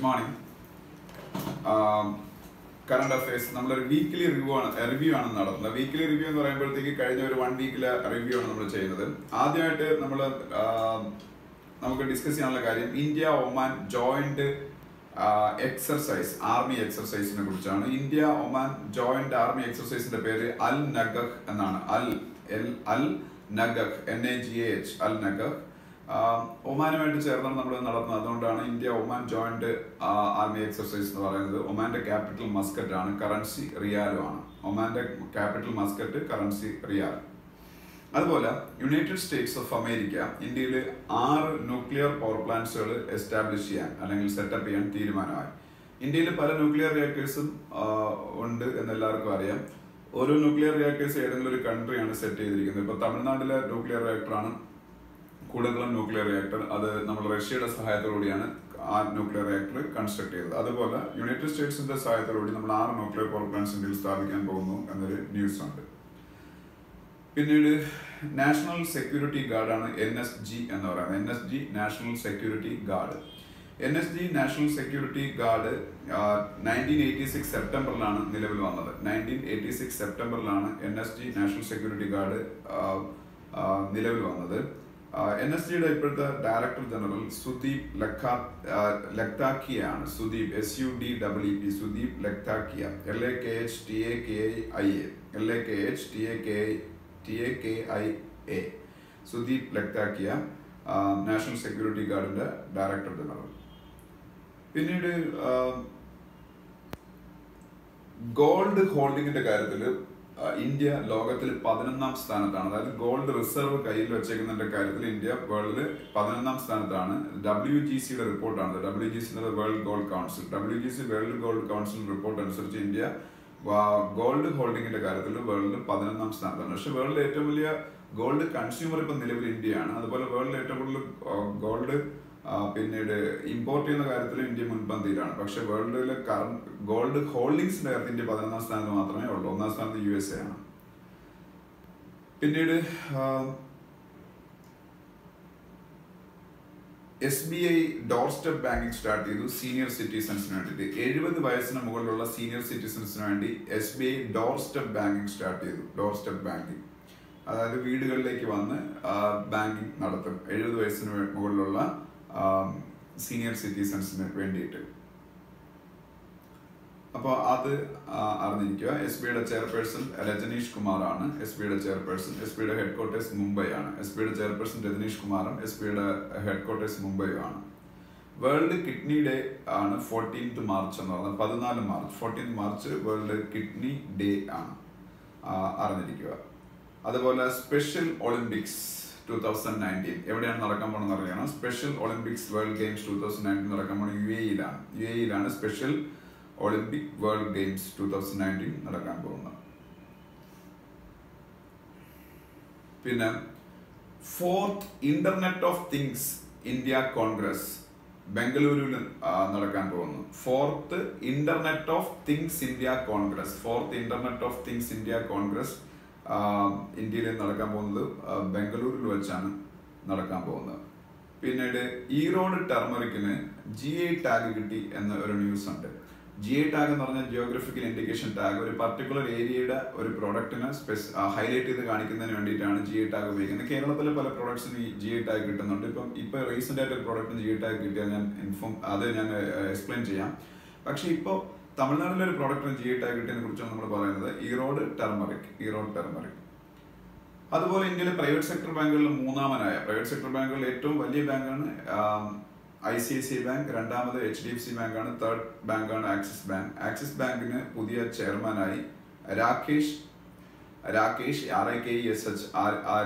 Good morning. Current affairs. നമ്മളൊരു weekly review ആണ് നടത്തുന്നത്. വീക്ക്ലി റിവ്യൂ എന്ന് പറയുമ്പോഴത്തേക്ക് കഴിഞ്ഞ ഒരു 1 വീക്കിലെ റിവ്യൂ ആണ് നമ്മൾ ചെയ്യുന്നത്. ആദ്യമായിട്ട് നമുക്ക് ഡിസ്കസ് ചെയ്യാനുള്ള കാര്യം India Oman joint exercise army എക്സർസൈസിനെ കുറിച്ചാണ്. ഇന്ത്യ ഒമാൻ ജോയിന്റ് ആർമി എക്സർസൈസിന്റെ പേര് അൽ നഗഹ് എന്നാണ്. അൽ നഗഹ് NAGH അൽ നഗഹ്. ഒമാനുമായിട്ട് ചേർന്നാണ് നമ്മൾ നടത്തുന്നത്. അതുകൊണ്ടാണ് India Oman joint army exercise എന്ന് പറയുന്നത്. ഒമാന്റെ ക്യാപിറ്റൽ മസ്കറ്റ് ആണ്, കറൻസി റിയാലും ആണ്. ഒമാന്റെ ക്യാപിറ്റൽ മസ്കറ്റ്, കറൻസി റിയാൽ. അതുപോലെ യുണൈറ്റഡ് സ്റ്റേറ്റ്സ് ഓഫ് അമേരിക്ക ഇന്ത്യയിൽ 6 ന്യൂക്ലിയർ പവർ പ്ലാന്റ്സുകൾ എസ്റ്റാബ്ലിഷ് ചെയ്യാൻ അല്ലെങ്കിൽ സെറ്റപ്പ് ചെയ്യാൻ തീരുമാനമായി. ഇന്ത്യയിൽ പല ന്യൂക്ലിയർ റിയാക്ടേഴ്സും ഉണ്ട് എന്നെല്ലാവർക്കും അറിയാം. ഓരോ ന്യൂക്ലിയർ റിയാക്ടേഴ്സ് ഏതെങ്കിലും ഒരു കൺട്രിയാണ് സെറ്റ് ചെയ്തിരിക്കുന്നത്. ഇപ്പോൾ തമിഴ്നാട്ടിലെ ന്യൂക്ലിയർ റിയാക്ടറാണ് കൂടകുളം ന്യൂക്ലിയർ റിയാക്ടർ. അത് നമ്മൾ റഷ്യയുടെ സഹായത്തോടുകൂടിയാണ് ആ ന്യൂക്ലിയർ റിയാക്ടർ കൺസ്ട്രക്ട് ചെയ്തത്. അതുപോലെ യുണൈറ്റഡ് സ്റ്റേറ്റ്സിന്റെ സഹായത്തോടുകൂടി നമ്മൾ 6 ന്യൂക്ലിയർ പവർ പ്ലാന്റ്സ് ഇന്ത്യയിൽ സ്ഥാപിക്കാൻ പോകുന്നു എന്നൊരു ന്യൂസ് ഉണ്ട്. പിന്നീട് നാഷണൽ സെക്യൂരിറ്റി ഗാർഡാണ് NSG എന്ന് പറയുന്നത്. NSG national security guard. NSG national security guard 1986 സെപ്റ്റംബറിലാണ് നിലവിൽ വന്നത്. 1986 സെപ്റ്റംബറിലാണ് NSG നാഷണൽ സെക്യൂരിറ്റി ഗാർഡ് നിലവിൽ വന്നത്. NSGയുടെ ഇപ്പോഴത്തെ ഡയറക്ടർ ജനറൽ സുദീപ് ലഖ്താക്കിയാണ്. Sudeep SUDEEP Sudeep Lakhtakia LAKHTAKIA Sudeep Lakhtakia national security ഗാർഡിന്റെ ഡയറക്ടർ ജനറൽ. പിന്നീട് ഗോൾഡ് ഹോൾഡിങ്ങിന്റെ കാര്യത്തിൽ ഇന്ത്യ ലോകത്തിൽ 11ാം സ്ഥാനത്താണ്. അതായത് ഗോൾഡ് റിസർവ് കയ്യിൽ വെച്ചേക്കുന്നതിന്റെ കാര്യത്തിൽ ഇന്ത്യ വേൾഡിൽ 11ാം സ്ഥാനത്താണ്. WGCയുടെ റിപ്പോർട്ടാണ്. WGC world gold council. WGC world gold council report അനുസരിച്ച് ഇന്ത്യ ഗോൾഡ് ഹോൾഡിങ്ങിന്റെ കാര്യത്തിൽ വേൾഡിൽ 11ാം സ്ഥാനത്താണ്. പക്ഷെ വേൾഡിൽ ഏറ്റവും വലിയ ഗോൾഡ് കൺസ്യൂമർ ഇപ്പം നിലവിൽ ഇന്ത്യയാണ്. അതുപോലെ വേൾഡിൽ ഏറ്റവും കൂടുതൽ ഗോൾഡ് പിന്നീട് ഇമ്പോർട്ട് ചെയ്യുന്ന കാര്യത്തിൽ ഇന്ത്യ മുൻപന്തിയിലാണ്. പക്ഷെ വേൾഡിലെ ഗോൾഡ് ഹോൾഡിങ്സിന്റെ കാര്യത്തിൽ ഇന്ത്യ 11ാം സ്ഥാനത്ത് മാത്രമേ ഉള്ളൂ. 1ാം സ്ഥാനത്ത് USA ആണ്. പിന്നീട് SBI door step banking start ചെയ്തു സീനിയർ സിറ്റിസൺസിന് വേണ്ടിയിട്ട്. 70 വയസ്സിന് മുകളിലുള്ള സീനിയർ സിറ്റിസൺസിന് വേണ്ടി SBI door step banking start ചെയ്തു. ഡോർ സ്റ്റെപ്പ് ബാങ്കിങ്, അതായത് വീടുകളിലേക്ക് വന്ന് ബാങ്കിങ് നടത്തും 70 വയസ്സിന് മുകളിലുള്ള സീനിയർ സിറ്റിസൺസിന് വേണ്ടിയിട്ട്. അപ്പോൾ അത് അറിഞ്ഞിരിക്കുക. SBIയുടെ ചെയർപേഴ്സൺ രജനീഷ് കുമാറാണ്. SBIയുടെ ചെയർപേഴ്സൺ. SBIയുടെ ഹെഡ് ക്വാർട്ടേഴ്സ് മുംബൈ ആണ്. SBIയുടെ ചെയർപേഴ്സൺ രജനീഷ് കുമാറും SBIയുടെ ഹെഡ് ക്വാർട്ടേഴ്സ് മുംബൈയും ആണ്. വേൾഡ് കിഡ്നി ഡേ ആണ് 14th മാർച്ച് എന്ന് പറയുന്നത്. 14 March 14th March world kidney day ആണ്, അറിഞ്ഞിരിക്കുക. അതുപോലെ സ്പെഷ്യൽ ഒളിമ്പിക്സ് 2019 എവിടെയാണ് നടക്കാൻ പോകുന്നത് അറിയണം. സ്പെഷ്യൽ ഒളിമ്പിക്സ് വേൾഡ് ഗെയിംസ് 2019 നടക്കാൻ പോകുന്നത് UAE-യിലാണ്. സ്പെഷ്യൽ ഒളിമ്പിക് വേൾഡ് ഗെയിംസ് 2019 നടക്കാൻ പോകുന്നത്. പിന്നെ 4th internet of things India Congress ബംഗളൂരുവിൽ നടക്കാൻ പോകുന്നു. 4th internet of things India Congress. 4th internet of things India Congress ഇന്ത്യയിൽ നടക്കാൻ പോകുന്നത് ബംഗളൂരിൽ വെച്ചാണ് നടക്കാൻ പോകുന്നത്. പിന്നീട് ഈറോഡ് ടർമറിക്കിന് GI ടാഗ് കിട്ടി എന്ന ഒരു ന്യൂസ് ഉണ്ട്. GI ടാഗ് എന്ന് പറഞ്ഞാൽ ജിയോഗ്രഫിക്കൽ ഇൻഡിക്കേഷൻ ടാഗ്. ഒരു പർട്ടിക്കുലർ ഏരിയയുടെ ഒരു പ്രോഡക്റ്റിനെ ഹൈലൈറ്റ് ചെയ്ത് കാണിക്കുന്നതിന് വേണ്ടിയിട്ടാണ് GI ടാഗ് ഉപയോഗിക്കുന്നത്. കേരളത്തിലെ പല പ്രോഡക്ട്സിന് GI ടാഗ് കിട്ടുന്നുണ്ട്. ഇപ്പൊ റീസെന്റ് ആയിട്ട് ഒരു പ്രോഡക്റ്റിന് GI ടാഗ് കിട്ടിയാൽ ഞാൻ എക്സ്പ്ലെയിൻ ചെയ്യാം. പക്ഷെ ഇപ്പോൾ തമിഴ്നാട്ടിലെ ഒരു പ്രോഡക്റ്റിന് GI ടാഗ് കിട്ടിയതിനെ കുറിച്ചാണ് നമ്മൾ പറയുന്നത്. ഈറോഡ് ടർമറിക്. അതുപോലെ ഇന്ത്യയിലെ പ്രൈവറ്റ് സെക്ടർ ബാങ്കുകളിൽ 3ാമനായ പ്രൈവറ്റ് സെക്ടർ ബാങ്കുകളിൽ ഏറ്റവും വലിയ ബാങ്കാണ് ICICI ബാങ്ക്. 2ാമത് HDFC ബാങ്കാണ്. 3rd ബാങ്കാണ് ആക്സിസ് ബാങ്ക്. ആക്സിസ് ബാങ്കിന് പുതിയ ചെയർമാനായി രാകേഷ് RAKESH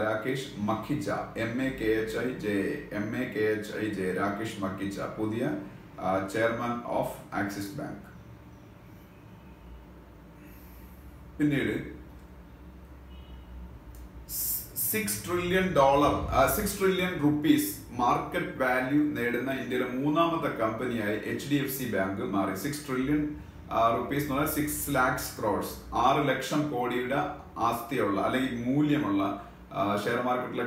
രാകേഷ് മഖിജ MAKHIJ രാകേഷ് മഖിജ പുതിയ ചെയർമാൻ ഓഫ് ആക്സിസ് ബാങ്ക്. പിന്നീട് $6 ട്രില്യൺ rupees മാർക്കറ്റ് വാല്യൂ നേടുന്ന ഇന്ത്യയിലെ 3ാമത്തെ കമ്പനിയായി HDFC ബാങ്ക് മാറി. 6 ട്രില്യൺ rupees എന്ന് പറഞ്ഞാൽ 6 lakhs crores 6 ലക്ഷം കോടിയുടെ ആസ്തിയുള്ള അല്ലെങ്കിൽ മൂല്യമുള്ള ഷെയർ മാർക്കറ്റിൽ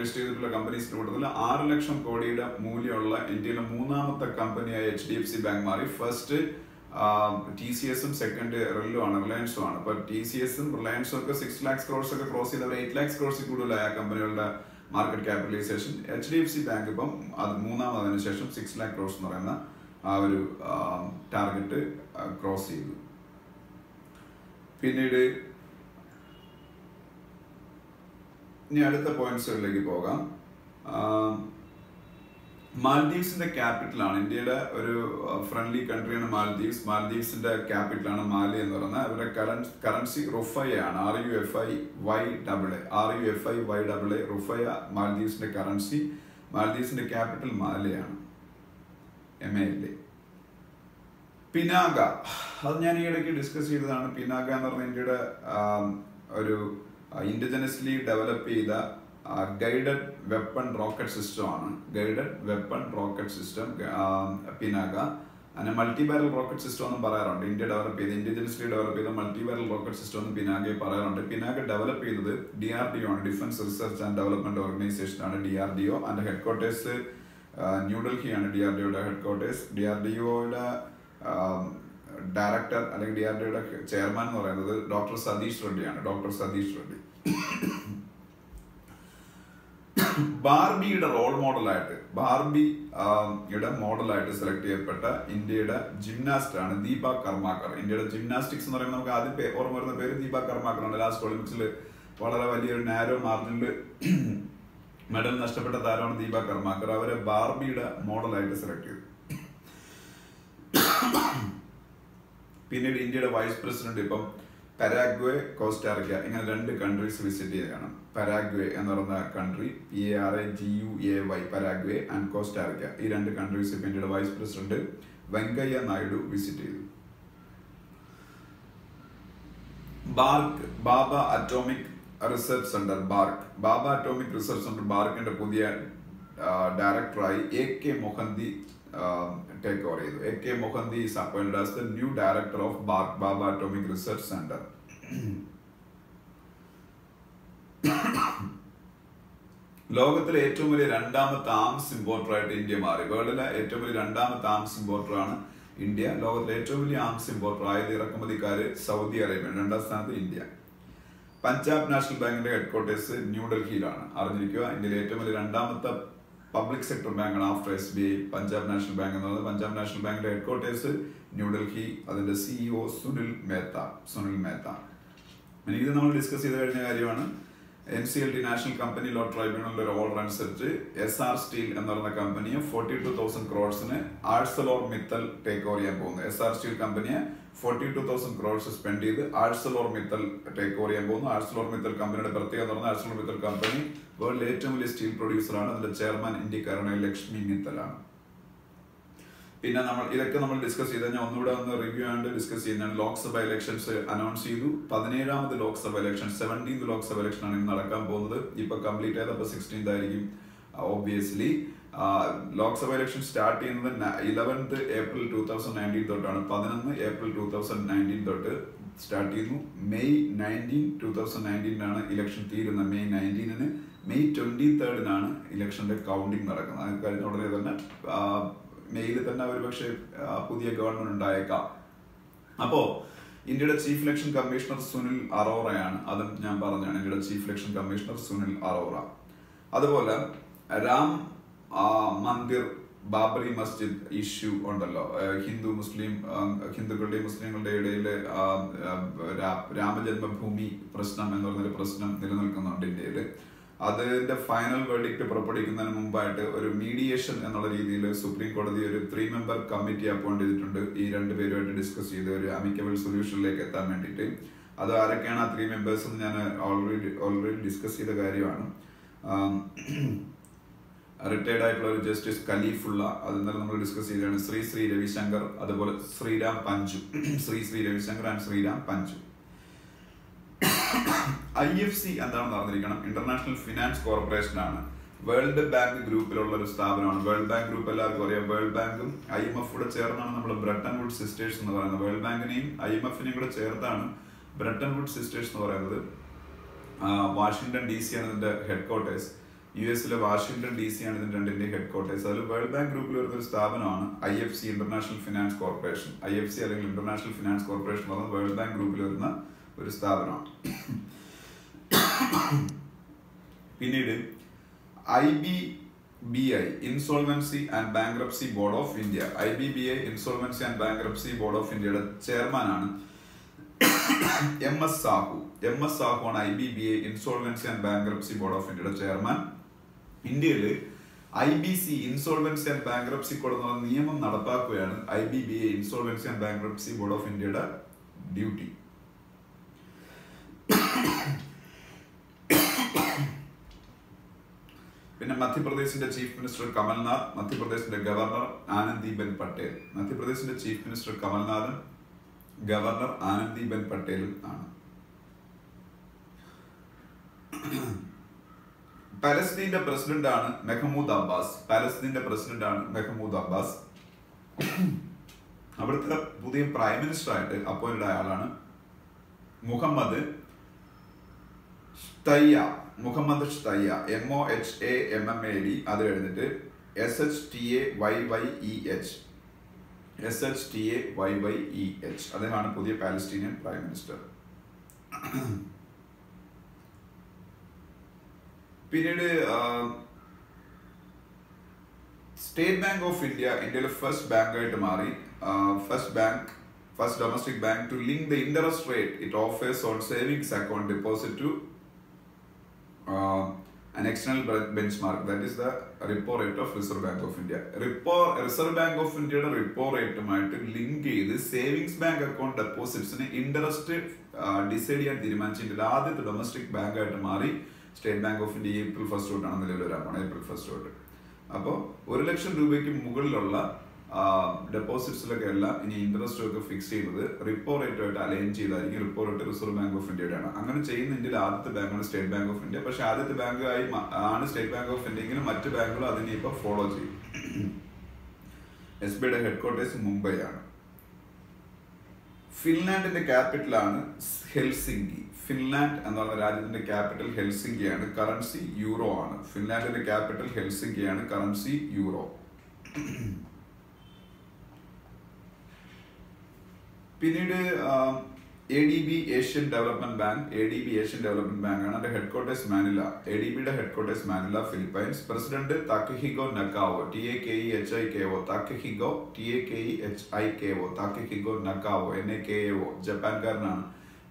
ലിസ്റ്റ് ചെയ്തിട്ടുള്ള കമ്പനീസിന്റെ കൂട്ടത്തിൽ 6 ലക്ഷം കോടിയുടെ മൂല്യമുള്ള ഇന്ത്യയിലെ 3ാമത്തെ കമ്പനിയായ HDFC ബാങ്ക് മാറി. ഫസ്റ്റ് TCS-ഉം സെക്കൻഡ് റിലയൻസും ആണ്. അപ്പൊ TCS-ഉം റിലയൻസും ഒക്കെ 6 lakhs crores ഒക്കെ ക്രോസ് ചെയ്ത് 8 lakhs crores കൂടുതലായ കമ്പനികളുടെ മാർക്കറ്റ് ക്യാപിറ്റലൈസേഷൻ. HDFC ബാങ്ക് ഇപ്പം അത് 3ാമതിന് ശേഷം 6 lakh crores എന്ന് പറയുന്ന ആ ഒരു ടാർഗറ്റ് ക്രോസ് ചെയ്തു. പിന്നീട് ഇനി അടുത്ത പോയിന്റ്സുകളിലേക്ക് പോകാം. മാൽദീവ്സിന്റെ ക്യാപിറ്റലാണ്, ഇന്ത്യയുടെ ഒരു ഫ്രണ്ട്ലി കൺട്രിയാണ് മാൽദീവ്സ്. മാൽദീവ്സിന്റെ ക്യാപിറ്റലാണ് മാലി എന്ന് പറയുന്നത്. അവരുടെ കറൻസി റുഫയ ആണ്, RUFIYAA റുഫയ മാൽദീവ്സിന്റെ കറൻസി. മാൽദീവ്സിന്റെ ക്യാപിറ്റൽ മാലയാണ്, MALA. പിനാക, അത് ഞാൻ ഈ ഇടയ്ക്ക് ഡിസ്കസ് ചെയ്തതാണ്. പിനാക എന്ന് പറഞ്ഞ ഇന്ത്യയുടെ ഒരു ഇൻഡിജനസ്ലി ഡെവലപ്പ് ചെയ്ത ഗൈഡഡ് വെപ്പൺ റോക്കറ്റ് സിസ്റ്റം ആണ്. പിനാക. അതിനെ മൾട്ടി ബാരൽ റോക്കറ്റ് സിസ്റ്റം എന്നും പറയാറുണ്ട്. ഇൻഡിജനസ്ലി ഡെവലപ്പ് ചെയ്ത മൾട്ടി ബാരൽ റോക്കറ്റ് സിസ്റ്റം എന്ന് പിനാകയെ പറയാറുണ്ട്. പിനാക ഡെവലപ്പ് ചെയ്തത് DRDO ആണ്, defence research and development organisation ആണ് DRDO. അതിന്റെ ഹെഡ്ക്വാർട്ടേഴ്സ് ന്യൂഡൽഹിയാണ്. DRDOയുടെ ഹെഡ്ക്വാർട്ടേഴ്സ്. DRDOയുടെ ഡയറക്ടർ അല്ലെങ്കിൽ DRDOയുടെ ചെയർമാൻ എന്ന് പറയുന്നത് ഡോക്ടർ സതീഷ് റെഡ്ഡിയാണ്. ബാർബിയുടെ മോഡലായിട്ട് സെലക്ട് ചെയ്യപ്പെട്ട ഇന്ത്യയുടെ ജിംനാസ്റ്റ് ആണ് ദീപ കർമാക്കർ. ഇന്ത്യയുടെ ജിംനാസ്റ്റിക്സ് എന്ന് പറയുമ്പോൾ നമുക്ക് ആദ്യം ഓർമ്മ വരുന്ന പേര് ദീപ കർമാക്കർ ആണ്. ലാസ്റ്റ് ഒളിമ്പിക്സിൽ വളരെ വലിയൊരു നാരോ മാർജിനിൽ മെഡൽ നഷ്ടപ്പെട്ട താരമാണ് ദീപ കർമാക്കർ. അവരെ ബാർബിയുടെ മോഡലായിട്ട് സെലക്ട് ചെയ്തു. പിന്നീട് ഇന്ത്യയുടെ വൈസ് പ്രസിഡന്റ് ഇപ്പം പരാഗ്വേ, കോസ്റ്റാറിക്ക, ഇങ്ങനെ 2 കൺട്രീസ് വിസിറ്റ് ചെയ്തതാണ്. പരാഗ്വേ എന്ന് പറയുന്ന country, PARAGUAY, Paraguay and Costa Rica, ഈ 2 കൺട്രീസ് ഇപ്പം ഇന്ത്യയുടെ vice president Venkaiah Naidu visit ചെയ്തു. ബാബ അറ്റോമിക് റിസർച്ച് സെന്റർ, ബാർക്കിന്റെ പുതിയ ഡയറക്ടറായി AK മൊഹന്തി take over ചെയ്തു. AK Mohanty is appointed as the new director of Baba Atomic Research Center. ലോകത്തിലെ ഏറ്റവും വലിയ 2ാമത്തെ ആംസ് ഇമ്പോർട്ടർ ആയിട്ട് ഇന്ത്യ മാറി. വേൾഡിലെ ഏറ്റവും വലിയ 2ാമത്തെ ആംസ് ഇമ്പോർട്ടർ ആണ് ഇന്ത്യ. ലോകത്തിലെ ഏറ്റവും വലിയ ആംസ് ഇമ്പോർട്ടർ ആയത് ഇറക്കുമതിക്കാര് സൗദി അറേബ്യ, 2ാം സ്ഥാനത്ത് ഇന്ത്യ. പഞ്ചാബ് നാഷണൽ ബാങ്കിന്റെ ഹെഡ്ക്വാർട്ടേഴ്സ് ന്യൂഡൽഹിയിലാണ്. അറിഞ്ഞിരിക്കുക, ഇന്ത്യയിലെ ഏറ്റവും വലിയ 2ാമത്തെ പബ്ലിക് സെക്ടർ ബാങ്കാണ് after SBI Punjab national bank എന്ന് പറയുന്നത്. പഞ്ചാബ് നാഷണൽ ബാങ്കിന്റെ ഹെഡ്ക്വാർട്ടേഴ്സ് ന്യൂഡൽഹി. അതിന്റെ CEO സുനിൽ മേത്ത. ഇത് നമ്മൾ ഡിസ്കസ് ചെയ്ത് കഴിഞ്ഞ കാര്യമാണ്. NCLT നാഷണൽ കമ്പനി ലോ ട്രൈബ്യൂണലിന്റെ ഒരു ഓർഡർ അനുസരിച്ച് SR സ്റ്റീൽ എന്ന് പറയുന്ന കമ്പനിയെ 42,000 crores ആഴ്സലോർ മിത്തൽ ടേക്ക് ഓവർ ചെയ്യാൻ പോകുന്നു. SR സ്റ്റീൽ കമ്പനിയെ 42,000 crores സ്പെൻഡ് ചെയ്ത് ആഴ്സലോർ മിത്തൽ ടേക്ക് ഓവർ ചെയ്യാൻ പോകുന്നു. ആഴ്സലോർ മിത്തൽ കമ്പനിയുടെ പ്രത്യേകത എന്ന് പറഞ്ഞാൽ ആഴ്സലോർ മിത്തൽ കമ്പനി വേൾഡിലെ ഏറ്റവും വലിയ സ്റ്റീൽ പ്രൊഡ്യൂസർ ആണ്. അതിന്റെ ചെയർമാൻ ഇന്ത്യക്കാരനായ ലക്ഷ്മി മിത്തലാണ്. പിന്നെ ഇതൊക്കെ നമ്മൾ ഡിസ്കസ് ചെയ്ത് കഴിഞ്ഞാൽ ഒന്നുകൂടെ റിവ്യൂ ആയിട്ട് ഡിസ്കസ് ചെയ്യുന്നതാണ്. ലോക്സഭ ഇലക്ഷൻസ് അനൗൺസ് ചെയ്തു. 17ാമത് Lok Sabha election, 17th Lok Sabha election ആണ് ഇന്ന് നടക്കാൻ പോകുന്നത്. ഇപ്പൊ കംപ്ലീറ്റ് ആയതപ്പോൾ 16th ആയിരിക്കും ഓബ്വിയസ്ലി. ലോക്സഭ ഇലക്ഷൻ സ്റ്റാർട്ട് ചെയ്യുന്നത് 11th April 2019 തൊട്ടാണ്. 11 April 2019 തൊട്ട് സ്റ്റാർട്ട് ചെയ്യുന്നു. May 19, 2019 ഇലക്ഷൻ തീരുന്നത്. May 19, May 23 ഇലക്ഷന്റെ കൗണ്ടിങ് നടക്കുന്നത്. അത് കഴിഞ്ഞ ഉടനെ തന്നെ മെയ്യിൽ തന്നെ ഒരു പക്ഷേ പുതിയ ഗവൺമെന്റ് ഉണ്ടായേക്കാം. അപ്പോ ഇന്ത്യയുടെ ചീഫ് ഇലക്ഷൻ കമ്മീഷണർ സുനിൽ അറോറയാണ്. അതും ഞാൻ പറഞ്ഞാണ്, ഇന്ത്യയുടെ chief election commissioner Sunil Arora. അതുപോലെ രാം മന്ദിർ ബാബറി മസ്ജിദ് ഇഷ്യൂ ഉണ്ടല്ലോ, ഹിന്ദുക്കളുടെയും മുസ്ലിങ്ങളുടെ ഇടയിൽ രാമജന്മഭൂമി പ്രശ്നം എന്ന് പറഞ്ഞൊരു പ്രശ്നം നിലനിൽക്കുന്നുണ്ട് ഇന്ത്യയിൽ. അതിന്റെ ഫൈനൽ വെർഡിക്ട് പുറപ്പെടുവിക്കുന്നതിന് മുമ്പായിട്ട് ഒരു മീഡിയേഷൻ എന്നുള്ള രീതിയിൽ സുപ്രീം കോടതി ഒരു 3 member കമ്മിറ്റി അപ്പോയിന്റ് ചെയ്തിട്ടുണ്ട്. ഈ 2 പേരുമായിട്ട് ഡിസ്കസ് ചെയ്ത് ഒരു അമിക്കബിൾ സൊല്യൂഷനിലേക്ക് എത്താൻ വേണ്ടിയിട്ട്. അത് ആരൊക്കെയാണ് ആ 3 members എന്ന് ഞാൻ ഓൾറെഡി ഡിസ്കസ് ചെയ്ത കാര്യമാണ്. റിട്ടയർഡ് ആയിട്ടുള്ള ഒരു ജസ്റ്റിസ് ഖലീഫുള്ള, അത് ഇന്നലെ നമ്മൾ ഡിസ്കസ് ചെയ്തതാണ്. ശ്രീ രവിശങ്കർ, അതുപോലെ ശ്രീരാം പഞ്ചു. ശ്രീ രവിശങ്കർ ആൻഡ് ശ്രീരാം പഞ്ചു. IFC എന്താണെന്ന് അറിഞ്ഞിരിക്കണം. ഇന്റർനാഷണൽ ഫിനാൻസ് കോർപ്പറേഷൻ ആണ്. വേൾഡ് ബാങ്ക് ഗ്രൂപ്പിലുള്ള ഒരു സ്ഥാപനമാണ്. വേൾഡ് ബാങ്ക് ഗ്രൂപ്പ് എല്ലാവർക്കും അറിയാം. വേൾഡ് ബാങ്കും IMF കൂടെ ചേർന്നാണ് നമ്മൾ ബ്രെട്ടൺ വുഡ് സിസ്റ്റേഴ്സ് എന്ന് പറയുന്നത്. വേൾഡ് ബാങ്കിനെയും IMF-നെയും കൂടെ ചേർത്താണ് ബ്രെട്ടൺ വുഡ് സിസ്റ്റേഴ്സ് എന്ന് പറയുന്നത്. വാഷിംഗ്ടൺ DC ആണ് ഇതിന്റെ ഹെഡ്ക്വാർട്ടേഴ്സ്. US വാഷിംഗ്ടൺ DC ആണ് ഇതിന്റെ രണ്ടിന്റെ ഹെഡ്ക്വാർട്ടേഴ്സ്. അതിൽ വേൾഡ് ബാങ്ക് ഗ്രൂപ്പിൽ വരുന്ന ഒരു സ്ഥാപനമാണ് IFC, international finance corporation. IFC അല്ലെങ്കിൽ ഇന്റർനാഷണൽ ഫിനാൻസ് കോർപ്പറേഷൻ എന്ന് പറയുന്നത് വേൾഡ് ബാങ്ക് ഗ്രൂപ്പിൽ വരുന്ന ഒരു സ്ഥാപനമാണ്. പിന്നീട് IBBI, insolvency and bankruptcy board of India. IBBI, insolvency and bankruptcy board of ഇന്ത്യയുടെ ചെയർമാനാണ് MS സാഹു. MS സാഹു ആണ് IBBI, insolvency and bankruptcy board of ഇന്ത്യയുടെ ചെയർമാൻ. ഇന്ത്യയിൽ IBC, insolvency and bankruptcy code എന്ന നിയമം നടപ്പാക്കുകയാണ് IBBI, insolvency and bankruptcy board of ഇന്ത്യയുടെ duty. പിന്നെ മധ്യപ്രദേശിന്റെ ചീഫ് മിനിസ്റ്റർ കമൽനാഥ്, മധ്യപ്രദേശിന്റെ ഗവർണർ ആനന്ദിബെൻ പട്ടേൽ. മധ്യപ്രദേശിന്റെ ചീഫ് മിനിസ്റ്റർ കമൽനാഥും ഗവർണർ ആനന്ദിബെൻ പട്ടേലും ആണ്. പലസ്തീന്റെ പ്രസിഡന്റ് ആണ് മെഹ്മൂദ് അബ്ബാസ്. പലസ്തീന്റെ പ്രസിഡന്റ് ആണ് മെഹ്മൂദ് അബ്ബാസ്. അവിടുത്തെ പുതിയ പ്രൈം മിനിസ്റ്റർ ആയിട്ട് അപ്പോയിന്റഡ് ആയ ആളാണ് മുഹമ്മദ് ഷ്തയ്യ. MOHAMMAD, അത് കഴിഞ്ഞിട്ട് SHTAYYEH. അദ്ദേഹമാണ് പുതിയ പാലസ്തീനിയൻ പ്രൈം മിനിസ്റ്റർ. പിന്നീട് സ്റ്റേറ്റ് ബാങ്ക് ഓഫ് ഇന്ത്യ ഇന്ത്യയിലെ ഫസ്റ്റ് ബാങ്ക് ആയിട്ട് മാറി. First domestic bank to link the interest rate it offers on savings account deposit to an external benchmark, that is the repo rate of Reserve Bank of India. Reserve Bank of India repo rate ആയിട്ട് link ചെയ്ത് savings bank account ഡെപ്പോസിറ്റ്സിന് interest decide ചെയ്യാൻ തീരുമാനിച്ചിട്ടുണ്ട്. ആദ്യത്തെ domestic bank ആയിട്ട് മാറി state bank of India April 1 തൊട്ടാണ് നിലവിൽ വരാൻ പോണത്. April 1 തൊട്ട്. അപ്പോൾ 1 ലക്ഷം രൂപയ്ക്ക് മുകളിലുള്ള ഡെപ്പോസിറ്റ്സിലൊക്കെ എല്ലാം ഇനി ഇൻട്രസ്റ്റ് ഒക്കെ ഫിക്സ് ചെയ്യുന്നത് റിപ്പോ റേറ്റുമായിട്ട് അലൈൻ ചെയ്തായിരിക്കും. Repo rate reserve bank of ഇന്ത്യയുടെ ആണ്. അങ്ങനെ ചെയ്യുന്ന ഇന്ത്യയിൽ ആദ്യത്തെ ബാങ്കാണ് സ്റ്റേറ്റ് ബാങ്ക് ഓഫ് ഇന്ത്യ. പക്ഷെ ആദ്യത്തെ ബാങ്ക് ആണ് സ്റ്റേറ്റ് ബാങ്ക് ഓഫ് ഇന്ത്യ എങ്കിലും മറ്റു ബാങ്കുകൾ അതിനെ ഇപ്പോൾ ഫോളോ ചെയ്യും. SBIയുടെ ഹെഡ്ക്വാർട്ടേഴ്സ് മുംബൈ ആണ്. ഫിൻലാൻഡിന്റെ ക്യാപിറ്റലാണ് ഹെൽസിങ്കി. ഫിൻലാൻഡ് എന്ന് പറയുന്ന രാജ്യത്തിന്റെ ക്യാപിറ്റൽ ഹെൽസിങ്കിയാണ്. കറൻസി യൂറോ ആണ്. ഫിൻലാൻഡിന്റെ ക്യാപിറ്റൽ ഹെൽസിങ്കിയാണ്. Currency euro. പിന്നീട് ADB Asian development bank. ADB Asian development bank ആണ്. അതിന്റെ ഹെഡ്ക്വാർട്ടേഴ്സ് മാനില. ADBയുടെ headquarters Manila, Philippines. President Takehiko Nakao. TAKEHIKO. Takehiko Nakao NAKAO. ജപ്പാൻകാരനാണ്.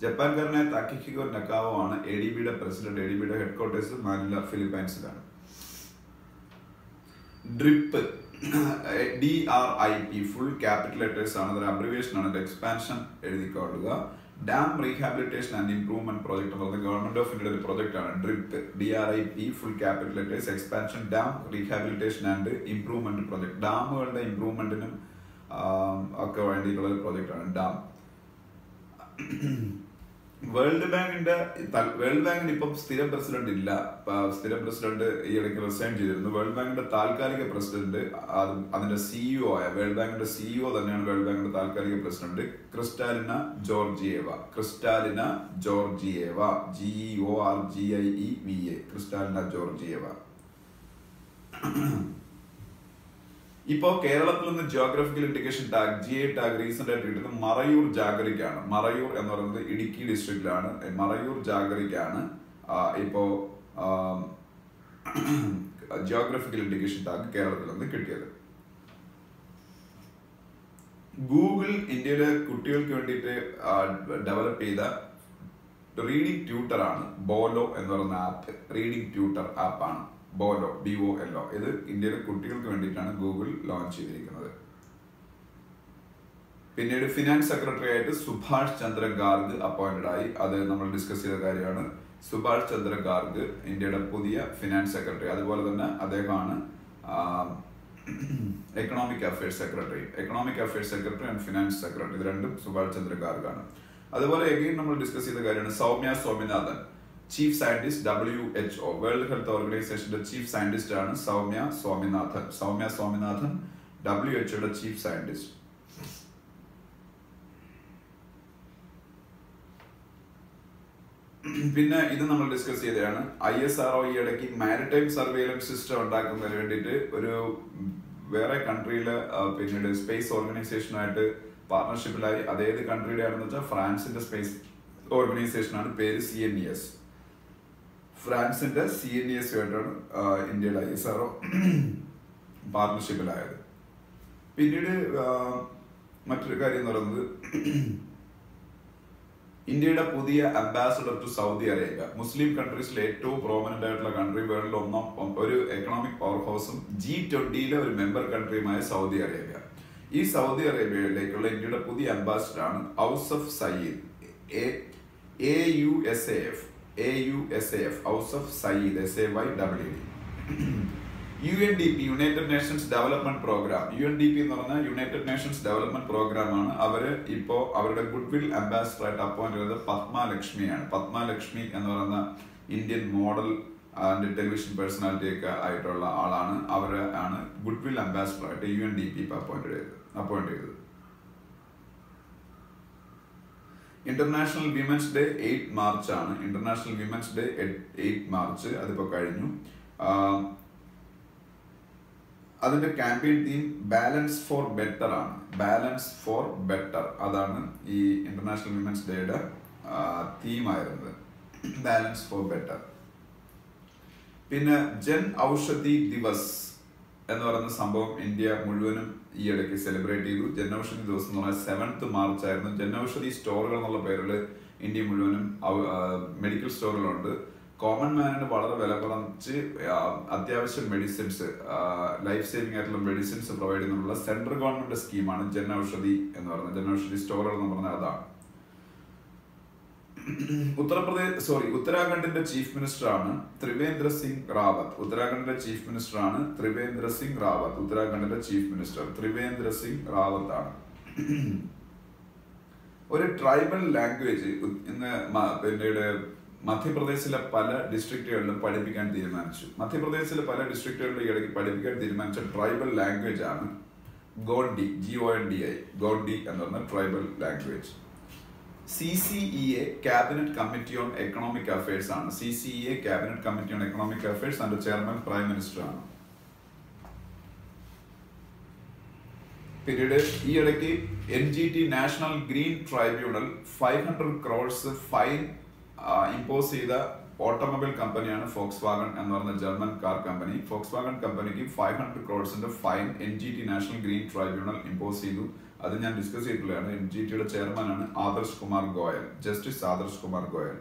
ജപ്പാൻകാരനായ താക്കഹിഗോ നക്കാവോ ആണ് ADBയുടെ പ്രസിഡന്റ്. ADBയുടെ ഹെഡ്ക്വാർട്ടേഴ്സ് മാനില, ഫിലിപ്പൈൻസിലാണ്. Drip DRIP full capital letters ആണ്. അതൊരു അബ്രിവേഷൻ ആണ്. എക്സ്പാൻഷൻ എഴുതിക്കൊള്ളുക. Dam rehabilitation and improvement project എന്ന് പറയുന്നത് ഗവൺമെന്റ് ഓഫ് ഇന്ത്യയുടെ ഒരു പ്രോജക്റ്റ് ആണ്. Drip DRIP full capital letters. Expansion dam rehabilitation and improvement project. ഡാമുകളുടെ ഇംപ്രൂവ്മെന്റിനും ഒക്കെ വേണ്ടിയിട്ടുള്ള ഒരു പ്രോജക്റ്റ് ആണ് ഡാം. വേൾഡ് ബാങ്കിന് ഇപ്പം സ്ഥിരം പ്രസിഡന്റ് ഇല്ല. സ്ഥിരം പ്രസിഡന്റ് ഈ ഇടയ്ക്ക് റിസൈൻ ചെയ്തിരുന്നു. വേൾഡ് ബാങ്കിന്റെ താൽക്കാലിക പ്രസിഡന്റ് അതിന്റെ CEO ആയ വേൾഡ് ബാങ്കിന്റെ CEO തന്നെയാണ് വേൾഡ് ബാങ്കിന്റെ താൽക്കാലിക പ്രസിഡന്റ് ക്രിസ്റ്റാലിന ജോർജിയേവ. GEORGIEVA. ക്രിസ്റ്റാലിന ജോർജിയേവ. ഇപ്പോ കേരളത്തിൽ നിന്ന് geographical indication tag GI tag recent ആയിട്ട് കിട്ടുന്നത് മറയൂർ ജാഗരിക്കാണ്. മറയൂർ എന്ന് പറയുന്നത് ഇടുക്കി ഡിസ്ട്രിക്റ്റിലാണ്. മറയൂർ ജാഗരിക്കാണ് ഇപ്പോ ജിയോഗ്രഫിക്കൽ ഇൻഡിക്കേഷൻ ടാഗ് കേരളത്തിൽ നിന്ന് കിട്ടിയത്. ഗൂഗിൾ ഇന്ത്യയിലെ കുട്ടികൾക്ക് വേണ്ടിയിട്ട് ഡെവലപ്പ് ചെയ്ത റീഡിംഗ് ട്യൂട്ടർ ആണ് ബോലോ എന്ന് പറയുന്ന ആപ്പ്. റീഡിംഗ് ട്യൂട്ടർ ആപ്പാണ് ബോലോ, BOLO. ഇത് ഇന്ത്യയിലെ കുട്ടികൾക്ക് വേണ്ടിയിട്ടാണ് ഗൂഗിൾ ലോഞ്ച് ചെയ്തിരിക്കുന്നത്. പിന്നീട് ഫിനാൻസ് സെക്രട്ടറി ആയിട്ട് സുഭാഷ് ചന്ദ്ര ഗാർഗ് അപ്പോയിന്റഡ് ആയി. അത് നമ്മൾ ഡിസ്കസ് ചെയ്ത കാര്യമാണ്. സുഭാഷ് ചന്ദ്ര ഗാർഗ് ഇന്ത്യയുടെ പുതിയ ഫിനാൻസ് സെക്രട്ടറി. അതുപോലെ തന്നെ അദ്ദേഹമാണ് economic affairs secretary and finance secretary. ഇത് രണ്ടും സുഭാഷ് ചന്ദ്ര ഗാർഗ് ആണ്. അതുപോലെ എഗെയിൻ നമ്മൾ ഡിസ്കസ് ചെയ്ത കാര്യമാണ് Soumya Swaminathan, chief scientist WHO world health ഓർഗനൈസേഷന്റെ ചീഫ് സയന്റിസ്റ്റ് ആണ് Soumya Swaminathan. WHO chief scientist. പിന്നെ ഇത് നമ്മൾ ഡിസ്കസ് ചെയ്തതാണ്. ISRO ഈ ഇടയ്ക്ക് മാരിടൈം സർവൈലൻസ് സിസ്റ്റം ഉണ്ടാക്കുന്നതിന് വേണ്ടിയിട്ട് ഒരു വേറെ കൺട്രിയില് പിന്നീട് സ്പേസ് ഓർഗനൈസേഷനുമായിട്ട് പാർട്ണർഷിപ്പിലായി. അതേത് കൺട്രിയുടെ ആണെന്ന് വെച്ചാൽ ഫ്രാൻസിന്റെ സ്പേസ് ഓർഗനൈസേഷനാണ്, പേര് CNES. ഫ്രാൻസിന്റെ CNES ആയിട്ടാണ് ഇന്ത്യയുടെ ISRO പാർട്ണർഷിപ്പിലായത്. പിന്നീട് മറ്റൊരു കാര്യം എന്ന് പറയുന്നത് ഇന്ത്യയുടെ പുതിയ അംബാസഡർ ടു സൗദി അറേബ്യ. മുസ്ലിം കൺട്രീസിലെ ഏറ്റവും പ്രോമിനന്റ് ആയിട്ടുള്ള കൺട്രി, വേൾഡിൽ ഒരു എക്കണോമിക് പവർ ഹൗസും G20 ഒരു മെമ്പർ കൺട്രിയുമായ സൗദി അറേബ്യ. ഈ സൗദി അറേബ്യയിലേക്കുള്ള ഇന്ത്യയുടെ പുതിയ അംബാസഡർ ആണ് Ausaf Sayed. AUSAF Ausaf Sayed SAYED. UNDP United Nations development programme. UNDP എന്ന് പറഞ്ഞാൽ യുണൈറ്റഡ് നേഷൻസ് ഡെവലപ്മെന്റ് പ്രോഗ്രാം ആണ്. അവര് ഇപ്പോ അവരുടെ ഗുഡ് വിൽ അംബാസഡർ ആയിട്ട് അപ്പോയിന്റ് ചെയ്തത് പത്മ ലക്ഷ്മിയാണ്. പത്മ ലക്ഷ്മി എന്ന് പറയുന്ന Indian model and television personality ഒക്കെ ആയിട്ടുള്ള ആളാണ്. അവരാണ് ഗുഡ് വിൽ അംബാസഡർ ആയിട്ട് UNDP അപ്പോയിന്റ് ചെയ്തത്. ഇന്റർനാഷണൽ വിമൻസ് ഡേ 8 മാർച്ച് ആണ്. ഇന്റർനാഷണൽ വിമൻസ് ഡേ 8 മാർച്ച് അതിപ്പോ കഴിഞ്ഞു. അതിന്റെ campaign theme balance four better ആണ്. ബാലൻസ് ഫോർ ബെറ്റർ അതാണ് ഈ ഇന്റർനാഷണൽ വിമൻസ് ഡേയുടെ തീമായിരുന്നത്, ബാലൻസ് ഫോർ ബെറ്റർ. പിന്നെ ജൻ ഔഷധി ദിവസ് എന്ന് പറയുന്ന സംഭവം ഇന്ത്യ മുഴുവനും ഈ ഇടയ്ക്ക് സെലിബ്രേറ്റ് ചെയ്തു. ജൻ ഔഷധി ദിവസം എന്ന് പറഞ്ഞാൽ 7th മാർച്ച് ആയിരുന്നു. ജൻ ഔഷധി സ്റ്റോറുകൾ എന്നുള്ള പേരിൽ ഇന്ത്യ മുഴുവനും മെഡിക്കൽ സ്റ്റോറുകളുണ്ട്. കോമൺ മാനിന് വളരെ വില കുറച്ച് അത്യാവശ്യം മെഡിസിൻസ്, ലൈഫ് സേവിംഗ് ആയിട്ടുള്ള മെഡിസിൻസ് പ്രൊവൈഡ് ചെയ്യുന്നുള്ള സെൻട്രൽ ഗവൺമെന്റ് സ്കീമാണ് ജൻ ഔഷധി എന്ന് പറയുന്നത്. ജൻ ഔഷധി സ്റ്റോറുകൾ എന്ന് പറഞ്ഞാൽ അതാണ്. ഉത്തരാഖണ്ഡിന്റെ ചീഫ് മിനിസ്റ്റർ ആണ് ത്രിവേന്ദ്ര സിംഗ് റാവത്ത്. ഉത്തരാഖണ്ഡിന്റെ ചീഫ് മിനിസ്റ്റർ ആണ് ത്രിവേന്ദ്ര സിംഗ് റാവത്ത്. ഉത്തരാഖണ്ഡിന്റെ ചീഫ് മിനിസ്റ്റർ ത്രിവേന്ദ്ര സിംഗ് റാവത്ത് ആണ്. ഒരു ട്രൈബൽ ലാംഗ്വേജ് ഇന്ന് പിന്നീട് മധ്യപ്രദേശിലെ പല ഡിസ്ട്രിക്റ്റുകളിലും പഠിപ്പിക്കാൻ തീരുമാനിച്ചു. മധ്യപ്രദേശിലെ പല ഡിസ്ട്രിക്റ്റുകളിലും ഈ ഇടയ്ക്ക് പഠിപ്പിക്കാൻ തീരുമാനിച്ച ട്രൈബൽ ലാംഗ്വേജ് ആണ് ഗോണ്ടി, GONDI, ഗോണ്ടി എന്ന് പറഞ്ഞ tribal language. CCEA cabinet committee on economic affairs ആണ്. CCEA cabinet committee on economic affairs അതിന്റെ ചെയർമാൻ പ്രൈം മിനിസ്റ്റർ ആണ്. പിന്നീട് ഈ ഇടയ്ക്ക് NGT national green tribunal 500 crores fine impose ചെയ്ത ഓട്ടോമൊബൈൽ കമ്പനിയാണ് ഫോക്സ് വാഗൺ എന്ന് പറഞ്ഞ ജർമ്മൻ കാർ കമ്പനി. ഫോക്സ് വാഗൺ കമ്പനിക്ക് 500 crores fine NGT national green tribunal impose ചെയ്തു. അത് ഞാൻ ഡിസ്കസ് ചെയ്തിട്ടുള്ളതാണ്. NGTയുടെ ചെയർമാനാണ് ആദർശ് കുമാർ ഗോയൽ, ജസ്റ്റിസ് ആദർശ് കുമാർ ഗോയൽ.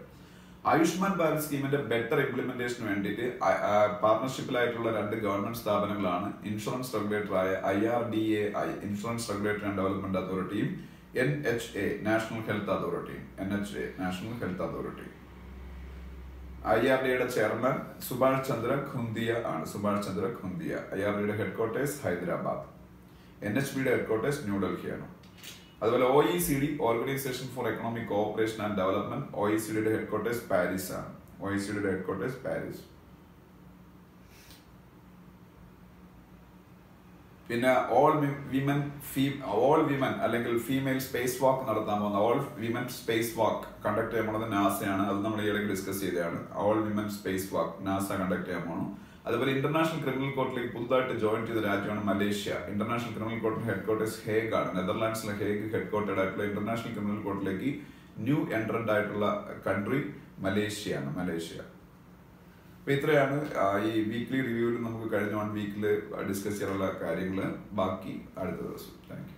ആയുഷ്മാൻ ഭാരത് സ്കീമിന്റെ ബെറ്റർ ഇംപ്ലിമെന്റേഷന് വേണ്ടിയിട്ട് പാർട്ണർഷിപ്പിലായിട്ടുള്ള 2 ഗവൺമെന്റ് സ്ഥാപനങ്ങളാണ് ഇൻഷുറൻസ് റെഗുലേറ്ററായ IRDAI, insurance regulatory and development അതോറിറ്റിയും NHA, നാഷണൽ ഹെൽത്ത് അതോറിറ്റിയും. NHA, national health authority. IRDAയുടെ ചെയർമാൻ സുഭാഷ് ചന്ദ്ര ഖുന്തിയ ആണ്. സുഭാഷ് ചന്ദ്ര ഖുന്തിയ. IRDAയുടെ ഹെഡ്ക്വാർട്ടേഴ്സ് ഹൈദരാബാദ്. NHBയുടെ ഹെഡ്ക്വാർട്ടേഴ്സ് ന്യൂഡൽഹിയാണ്. അതുപോലെ OECD, organisation for economic cooperation and development, OECDയുടെ ഹെഡ്ക്വാർട്ടേഴ്സ് പാരീസ് ആണ്. OECDയുടെ ഹെഡ്ക്വാർട്ടേഴ്സ് പാരീസ്. പിന്നെ ഓൾ വിമൻ അല്ലെങ്കിൽ ഫീമെയിൽ സ്പേസ് വാക്ക് നടത്താൻ പോകുന്ന ഓൾ വിമൻ സ്പേസ് വാക്ക് കണ്ടക്ട് ചെയ്യാൻ പോകുന്നത് നാസയാണ്. അത് നമ്മൾ ഈ ഇടയ്ക്ക് ഡിസ്കസ് ചെയ്തതാണ്. ഓൾ വിമൻ സ്പേസ് വാക്ക് നാസ കണ്ടക്ട് ചെയ്യാൻ പോകണം. അതുപോലെ ഇന്റർനാഷണൽ ക്രിമിനൽ കോർട്ടിലേക്ക് പുതുതായിട്ട് ജോയിൻ ചെയ്ത രാജ്യമാണ് മലേഷ്യ. ഇന്റർനാഷണൽ ക്രിമിനൽ കോർട്ടിന്റെ ഹെഡ്ക്വാർട്ടേഴ്സ് ഹേഗ് ആണ്. നെതർലാൻഡ്സിലെ ഹേഗ് ഹെഡ്ക്വാർട്ടേഡ് ആയിട്ടുള്ള ഇന്റർനാഷണൽ ക്രിമിനൽ കോർട്ടിലേക്ക് ന്യൂ എൻട്രന്റ് ആയിട്ടുള്ള കൺട്രി മലേഷ്യയാണ്. മലേഷ്യ. അപ്പൊ ഇത്രയാണ് ഈ വീക്ക്ലി റിവ്യൂവിൽ നമുക്ക് കഴിഞ്ഞ 1 വീക്കിൽ ഡിസ്കസ് ചെയ്യാനുള്ള കാര്യങ്ങൾ. ബാക്കി അടുത്ത ദിവസം. Thank you.